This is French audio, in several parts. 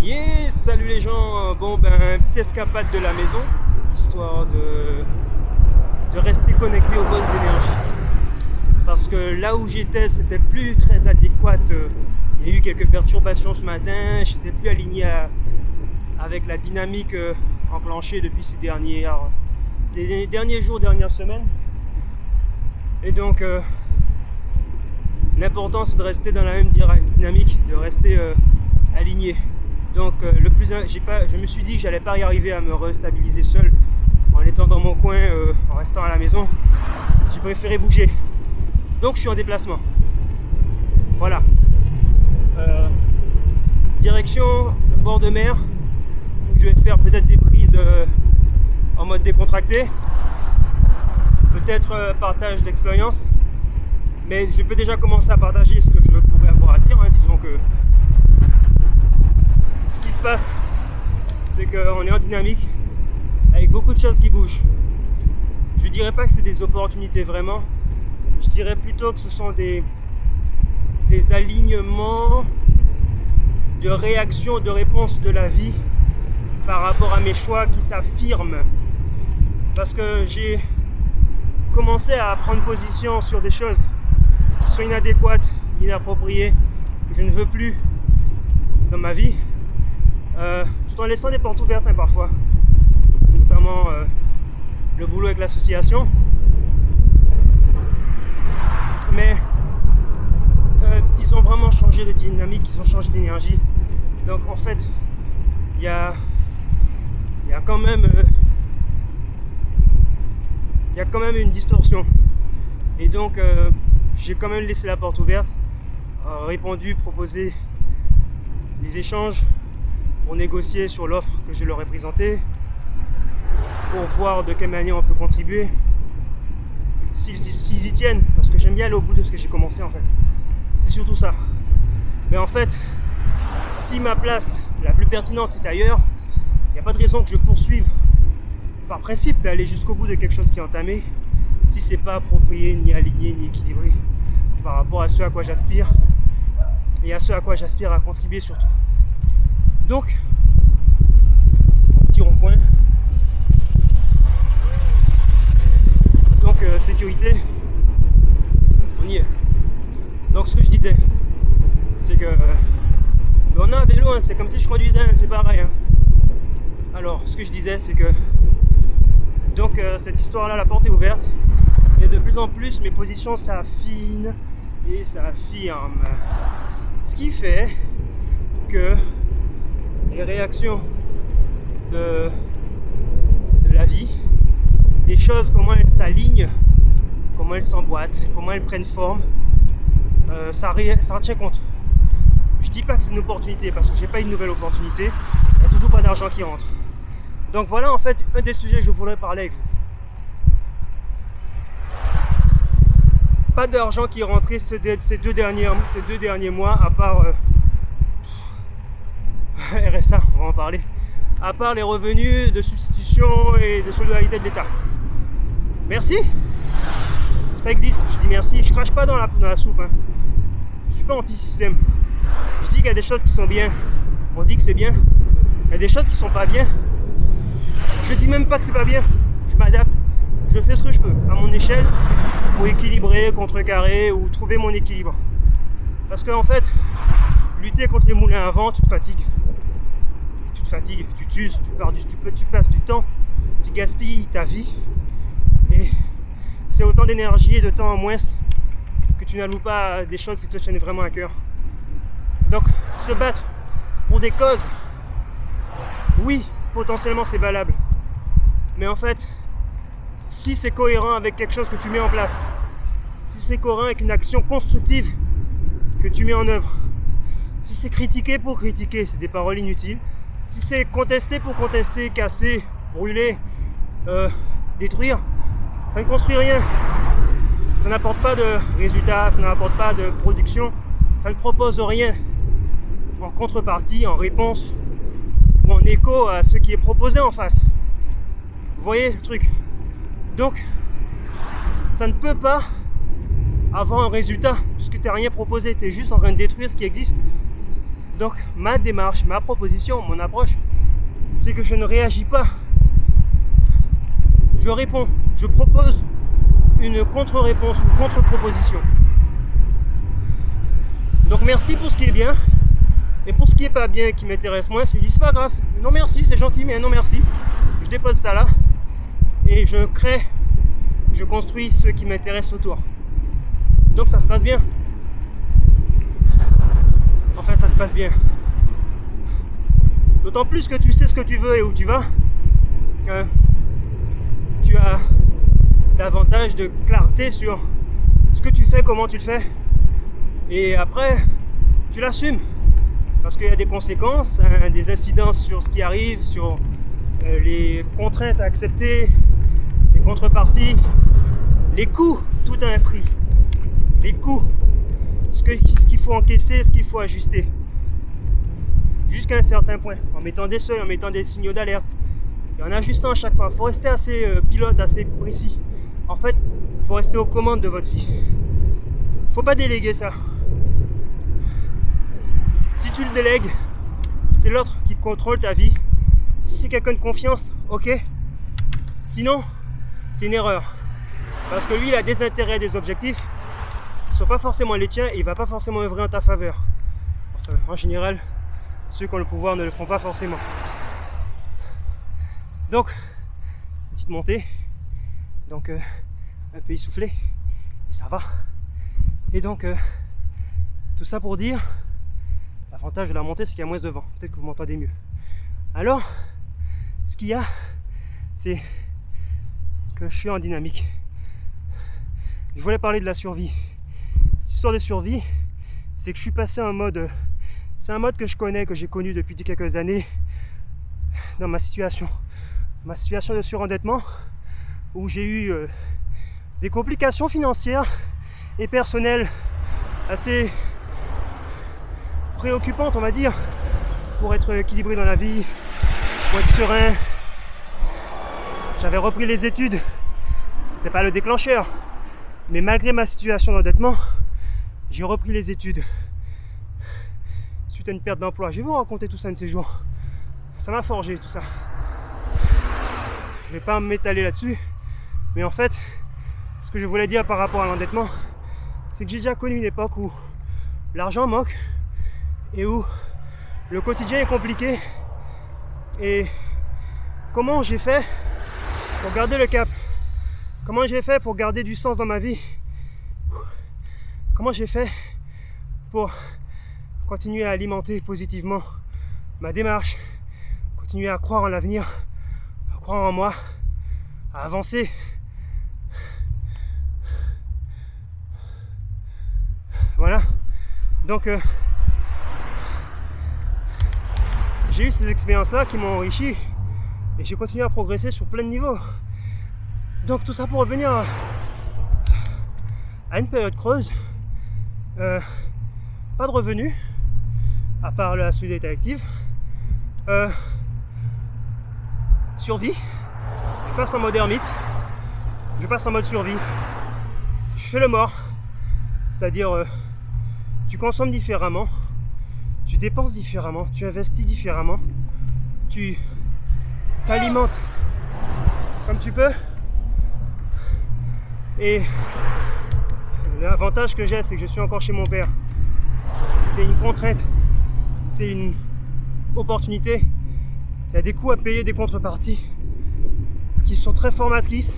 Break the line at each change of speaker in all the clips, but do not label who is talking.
Yeah, salut les gens. Bon ben, petite escapade de la maison, histoire de rester connecté aux bonnes énergies. Parce que là où j'étais, c'était plus très adéquat. Il y a eu quelques perturbations ce matin. J'étais plus aligné avec la dynamique enclenchée depuis ces derniers jours, dernières semaines. Et donc, l'important c'est de rester dans la même dynamique, de rester aligné. Donc je me suis dit que j'allais pas y arriver à me restabiliser seul en étant dans mon coin, en restant à la maison. J'ai préféré bouger. Donc je suis en déplacement. Voilà. Direction bord de mer, où je vais faire peut-être des prises en mode décontracté. Peut-être partage d'expérience. Mais je peux déjà commencer à partager ce que je pourrais avoir à dire. Disons que ce qui se passe, c'est qu'on est en dynamique avec beaucoup de choses qui bougent. Je dirais pas que c'est des opportunités vraiment, je dirais plutôt que ce sont des alignements de réactions, de réponses de la vie par rapport à mes choix qui s'affirment. Parce que j'ai commencé à prendre position sur des choses qui sont inadéquates, inappropriées, que je ne veux plus dans ma vie. Tout en laissant des portes ouvertes parfois, notamment le boulot avec l'association. Mais ils ont vraiment changé de dynamique, ils ont changé d'énergie. Donc en fait, il y a quand même une distorsion. Et donc j'ai quand même laissé la porte ouverte, répondu, proposé les échanges, pour négocier sur l'offre que je leur ai présentée, pour voir de quelle manière on peut contribuer, s'ils y tiennent, parce que j'aime bien aller au bout de ce que j'ai commencé en fait. C'est surtout ça. Mais en fait, si ma place la plus pertinente est ailleurs, il n'y a pas de raison que je poursuive par principe d'aller jusqu'au bout de quelque chose qui est entamé, si c'est pas approprié, ni aligné, ni équilibré par rapport à ce à quoi j'aspire, et à ce à quoi j'aspire à contribuer surtout. Donc, petit rond-point. Donc, sécurité, on y est. Donc, ce que je disais, c'est que on a un vélo, c'est comme si je conduisais, c'est pareil. Alors, ce que je disais, c'est que donc cette histoire-là, la porte est ouverte, et de plus en plus, mes positions s'affinent et s'affirment. Ce qui fait que les réactions de la vie, des choses, comment elles s'alignent, comment elles s'emboîtent, comment elles prennent forme, ça en tient compte. Je dis pas que c'est une opportunité, parce que j'ai pas une nouvelle opportunité, il n'y a toujours pas d'argent qui rentre. Donc voilà en fait un des sujets que je voudrais parler avec vous. Pas d'argent qui est rentré ces deux derniers mois, à part RSA, on va en parler, à part les revenus de substitution et de solidarité de l'État. Merci, ça existe, je dis merci, je crache pas dans la soupe, je suis pas anti-système, je dis qu'il y a des choses qui sont bien, on dit que c'est bien, il y a des choses qui sont pas bien, je dis même pas que c'est pas bien, je m'adapte, je fais ce que je peux, à mon échelle, pour équilibrer, contrecarrer ou trouver mon équilibre. Parce qu'en fait, lutter contre les moulins à vent, tu te fatigues, tu t'uses, tu passes du temps, tu gaspilles ta vie, et c'est autant d'énergie et de temps en moins que tu n'alloues pas à des choses qui te tiennent vraiment à cœur. Donc, se battre pour des causes, oui, potentiellement c'est valable, mais en fait, si c'est cohérent avec quelque chose que tu mets en place, si c'est cohérent avec une action constructive que tu mets en œuvre, si c'est critiquer pour critiquer, c'est des paroles inutiles. Si c'est contester pour contester, casser, brûler, détruire, ça ne construit rien. Ça n'apporte pas de résultats, ça n'apporte pas de production, ça ne propose rien en contrepartie, en réponse ou en écho à ce qui est proposé en face. Vous voyez le truc? Donc, ça ne peut pas avoir un résultat puisque tu n'as rien proposé, tu es juste en train de détruire ce qui existe. Donc ma démarche, ma proposition, mon approche, c'est que je ne réagis pas. Je réponds, je propose une contre-réponse, une contre-proposition. Donc merci pour ce qui est bien, et pour ce qui est pas bien et qui m'intéresse moins, c'est pas grave. Non merci, c'est gentil, mais non merci. Je dépose ça là, et je crée, je construis ce qui m'intéresse autour. Donc ça se passe bien. Enfin ça se passe bien. D'autant plus que tu sais ce que tu veux et où tu vas, tu as davantage de clarté sur ce que tu fais, comment tu le fais, et après tu l'assumes parce qu'il y a des conséquences, des incidences sur ce qui arrive, sur les contraintes à accepter, les contreparties, les coûts, tout a un prix, les coûts, ce qu'il faut encaisser, ce qu'il faut ajuster jusqu'à un certain point, en mettant des seuils, en mettant des signaux d'alerte et en ajustant à chaque fois. Il faut rester assez pilote, assez précis. En fait, il faut rester aux commandes de votre vie. Il ne faut pas déléguer ça. Si tu le délègues, c'est l'autre qui contrôle ta vie. Si c'est quelqu'un de confiance, ok. Sinon, c'est une erreur. Parce que lui, il a des intérêts, des objectifs qui ne sont pas forcément les tiens et il ne va pas forcément œuvrer en ta faveur. Enfin, en général, ceux qui ont le pouvoir ne le font pas forcément. Donc, petite montée. Donc, un peu essoufflé. Et ça va. Et donc, tout ça pour dire, l'avantage de la montée, c'est qu'il y a moins de vent. Peut-être que vous m'entendez mieux. Alors, ce qu'il y a, c'est que je suis en dynamique. Je voulais parler de la survie. Cette histoire de survie, c'est que je suis passé en mode... C'est un mode que je connais, que j'ai connu depuis quelques années dans ma situation. Ma situation de surendettement, où j'ai eu des complications financières et personnelles assez préoccupantes, on va dire, pour être équilibré dans la vie, pour être serein. J'avais repris les études, c'était pas le déclencheur, mais malgré ma situation d'endettement, j'ai repris les études suite à une perte d'emploi. Je vais vous raconter tout ça un de ces jours. Ça m'a forgé tout ça. Je vais pas m'étaler là-dessus, mais en fait, ce que je voulais dire par rapport à l'endettement, c'est que j'ai déjà connu une époque où l'argent manque et où le quotidien est compliqué. Et comment j'ai fait pour garder le cap? Comment j'ai fait pour garder du sens dans ma vie? Comment j'ai fait pour continuer à alimenter positivement ma démarche, continuer à croire en l'avenir, à croire en moi, à avancer. Voilà. Donc j'ai eu ces expériences-là qui m'ont enrichi et j'ai continué à progresser sur plein de niveaux. Donc tout ça pour revenir à une période creuse, pas de revenus à part la solidarité active, survie, je passe en mode ermite, je passe en mode survie, je fais le mort, c'est-à-dire tu consommes différemment, tu dépenses différemment, tu investis différemment, tu t'alimentes comme tu peux. Et l'avantage que j'ai, c'est que je suis encore chez mon père. C'est une contrainte, c'est une opportunité. Il y a des coûts à payer, des contreparties qui sont très formatrices,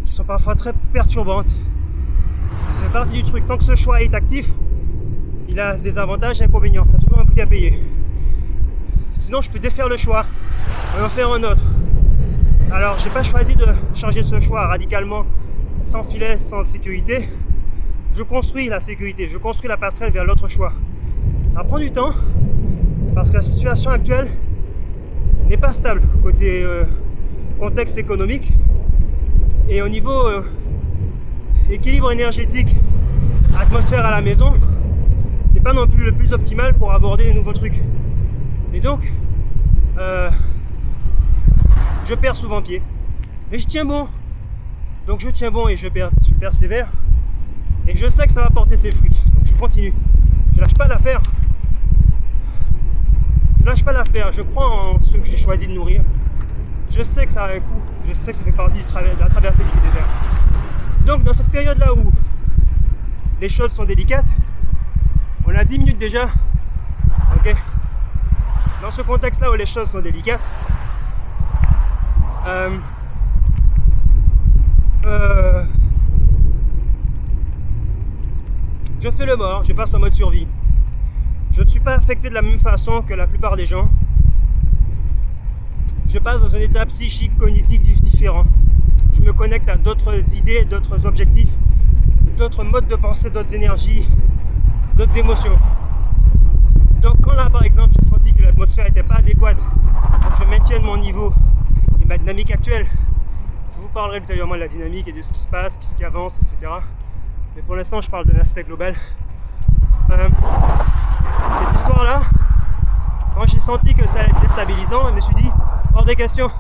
qui sont parfois très perturbantes. Ça fait partie du truc. Tant que ce choix est actif, il a des avantages et inconvénients. Tu as toujours un prix à payer. Sinon, je peux défaire le choix et en faire un autre. Alors, j'ai pas choisi de changer de ce choix radicalement, sans filet, sans sécurité. Je construis la sécurité, je construis la passerelle vers l'autre choix. Ça prend du temps parce que la situation actuelle n'est pas stable côté contexte économique et au niveau équilibre énergétique, atmosphère à la maison, c'est pas non plus le plus optimal pour aborder des nouveaux trucs. Et donc, je perds souvent pied, mais je tiens bon. Donc je tiens bon et je persévère. Et je sais que ça va porter ses fruits. Donc je continue. Je lâche pas l'affaire. lâche pas l'affaire, je crois en ceux que j'ai choisi de nourrir. Je sais que ça a un coût, je sais que ça fait partie de la traversée du désert. Donc dans cette période-là où les choses sont délicates, on a 10 minutes déjà, ok. Dans ce contexte-là où les choses sont délicates, je fais le mort, je passe en mode survie. Je ne suis pas affecté de la même façon que la plupart des gens. Je passe dans un état psychique, cognitif différent. Je me connecte à d'autres idées, d'autres objectifs, d'autres modes de pensée, d'autres énergies, d'autres émotions. Donc quand là par exemple j'ai senti que l'atmosphère n'était pas adéquate pour que je maintienne mon niveau et ma dynamique actuelle, je vous parlerai ultérieurement de la dynamique et de ce qui se passe, ce qui avance, etc. Mais pour l'instant je parle d'un aspect global. Cette histoire-là, quand j'ai senti que ça allait être déstabilisant, je me suis dit, hors des questions,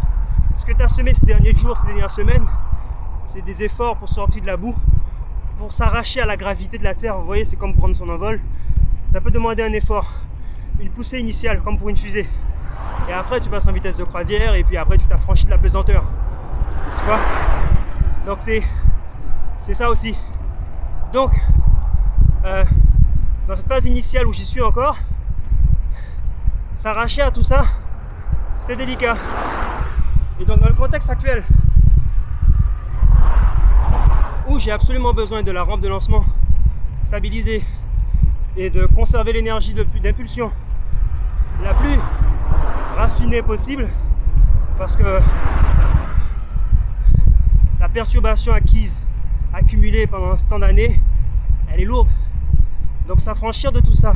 ce que tu as semé ces derniers jours, ces dernières semaines, c'est des efforts pour sortir de la boue, pour s'arracher à la gravité de la Terre. Vous voyez, c'est comme prendre son envol. Ça peut demander un effort, une poussée initiale, comme pour une fusée. Et après, tu passes en vitesse de croisière, et puis après, tu t'affranchis de la pesanteur. Tu vois? Donc c'est ça aussi. Donc, dans cette phase initiale où j'y suis encore, s'arracher à tout ça, c'était délicat. Et donc dans le contexte actuel, où j'ai absolument besoin de la rampe de lancement stabilisée et de conserver l'énergie d'impulsion la plus raffinée possible, parce que la perturbation accumulée pendant tant d'années, elle est lourde. Donc s'affranchir de tout ça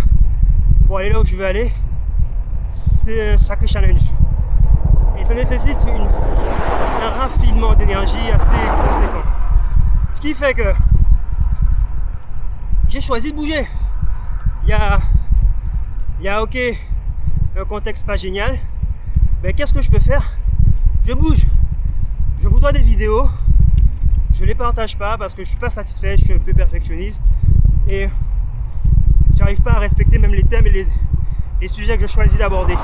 pour aller là où je veux aller, c'est un sacré challenge. Et ça nécessite un raffinement d'énergie assez conséquent. Ce qui fait que j'ai choisi de bouger. Il y a ok, un contexte pas génial, mais qu'est-ce que je peux faire? Je bouge. Je vous dois des vidéos, je les partage pas parce que je suis pas satisfait, je suis un peu perfectionniste et j'arrive pas à respecter même les thèmes et les sujets que je choisis d'aborder.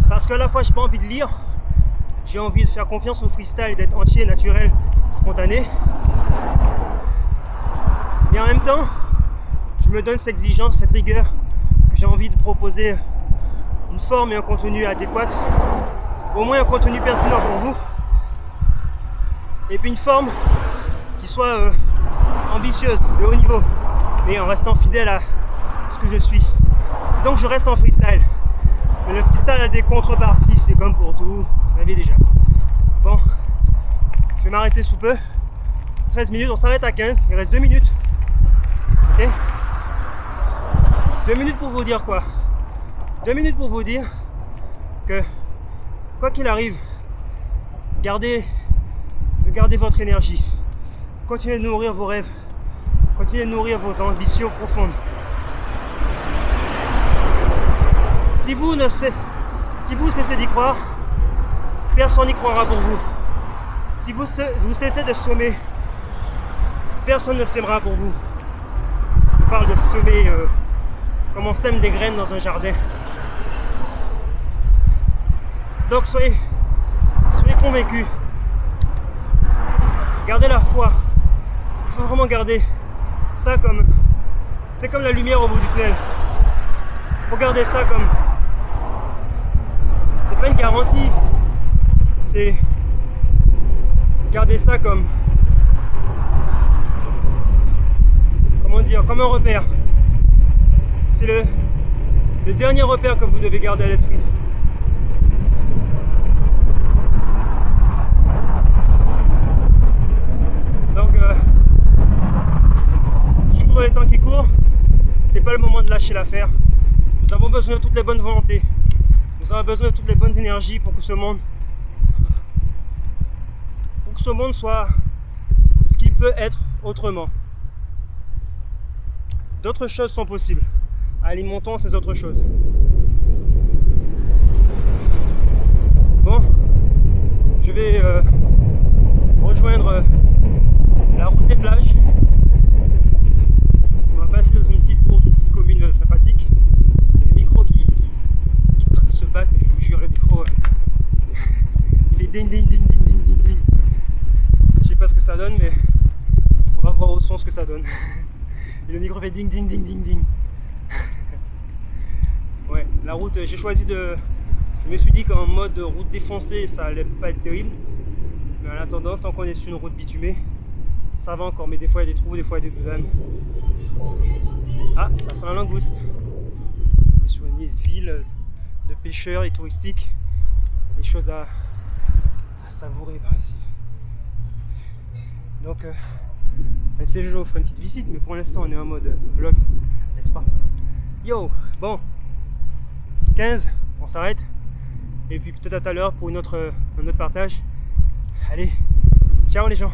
Parce qu'à la fois j'ai pas envie de lire, j'ai envie de faire confiance au freestyle et d'être entier, naturel, spontané. Mais en même temps, je me donne cette exigence, cette rigueur, que j'ai envie de proposer une forme et un contenu adéquat, au moins un contenu pertinent pour vous, et puis une forme qui soit ambitieuse, de haut niveau, mais en restant fidèle à ce que je suis. Donc je reste en freestyle. Mais le freestyle a des contreparties, c'est comme pour tout, vous savez déjà. Bon, je vais m'arrêter sous peu. 13 minutes, on s'arrête à 15, il reste 2 minutes. Ok ? 2 minutes pour vous dire quoi ? 2 minutes pour vous dire que, quoi qu'il arrive, gardez votre énergie. Continuez de nourrir vos rêves. Continuez de nourrir vos ambitions profondes. Si vous cessez d'y croire, personne n'y croira pour vous. Si vous cessez de semer, personne ne sèmera pour vous. On parle de semer comme on sème des graines dans un jardin. Donc soyez convaincus. Gardez la foi. Il faut vraiment garder ça comme... C'est comme la lumière au bout du tunnel. Il faut garder ça comme... C'est pas une garantie. C'est... Garder ça comme... Comment dire? Comme un repère. C'est le dernier repère que vous devez garder à l'esprit. Donc, surtout dans les temps qui courent, c'est pas le moment de lâcher l'affaire. Nous avons besoin de toutes les bonnes volontés. Nous avons besoin de toutes les bonnes énergies pour que ce monde soit ce qu'il peut être autrement. D'autres choses sont possibles. Alimentons ces autres choses. Bon, je vais rejoindre la route des plages. On va passer dans une petite commune sympathique. Le micro qui ding, ding, ding, ding, ding, ding, ding. Je sais pas ce que ça donne, mais on va voir au son ce que ça donne. Et le micro fait ding, ding, ding, ding, ding. Ouais, la route, j'ai choisi de... Je me suis dit qu'en mode route défoncée, ça allait pas être terrible. Mais en attendant, tant qu'on est sur une route bitumée, ça va encore. Mais des fois, il y a des trous, des fois, il y a des problèmes. Ah, ça sent la langouste. On est sur une ville de pêcheurs et touristique. Il y a des choses à savourer par ici. Donc, un ces jours, on fera une petite visite, mais pour l'instant, on est en mode vlog, n'est-ce pas? Yo, bon, 15, on s'arrête. Et puis peut-être à tout à l'heure pour un autre partage. Allez, ciao les gens!